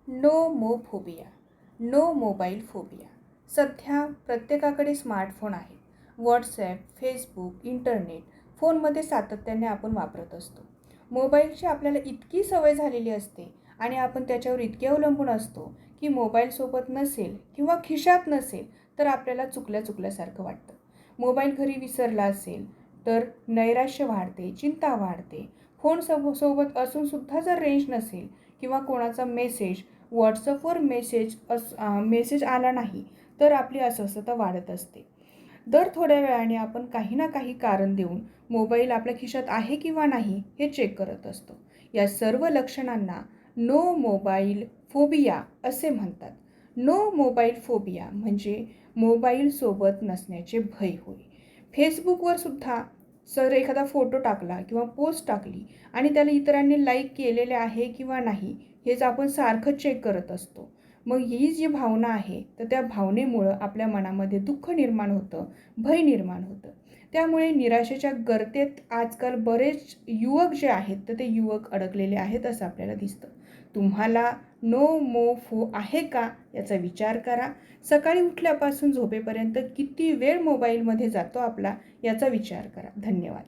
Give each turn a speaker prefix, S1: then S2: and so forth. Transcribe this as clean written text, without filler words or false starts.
S1: Nomophobia, no mobile phobia. सध्या प्रत्येकाकडे smartphone आहे. व्हॉट्सॲप, फेसबुक, इंटरनेट फोनमध्ये सातत्याने आपण वापरत असतो. मोबाईलची आपल्याला इतकी सवय झालेली असते आणि आपण त्याच्यावर इतके अवलंबून असतो की मोबाईलसोबत नसेल किंवा खिशात नसेल तर आपल्याला चुकल्यासारखं वाटतं. मोबाईल घरी विसरला असेल तर नैराश्य वाढते, चिंता वाढते. सोबत असूनसुद्धा जर रेंज नसेल किंवा कोणाचा व्हॉट्सअपवर मेसेज आला नाही तर आपली अस्वस्थता वाढत असते. दर थोड्या वेळाने आपण काही ना काही कारण देऊन मोबाईल आपल्या खिशात आहे किंवा नाही हे चेक करत असतो. या सर्व लक्षणांना नो मोबाईल फोबिया असे म्हणतात. नो मोबाईल फोबिया म्हणजे मोबाईलसोबत नसण्याचे भय होय. फेसबुकवर सुद्धा एखादा फोटो टाकला किंवा पोस्ट टाकली आणि त्याला इतरांनी लाईक केलेले आहे किंवा नाही हेच आपण सारखं चेक करत असतो. मग ही जी भावना आहे तर त्या भावनेमुळं आपल्या मनामध्ये दुःख निर्माण होतं, भय निर्माण होतं. त्यामुळे निराशेच्या गर्तेत आजकाल बरेच युवक जे आहेत तर ते युवक अडकलेले आहेत असं आपल्याला दिसतं. तुम्हाला नो आहे का याचा विचार करा. सकाळी उठल्यापासून झोपेपर्यंत किती वेळ मोबाईलमध्ये जातो आपला याचा विचार करा. धन्यवाद.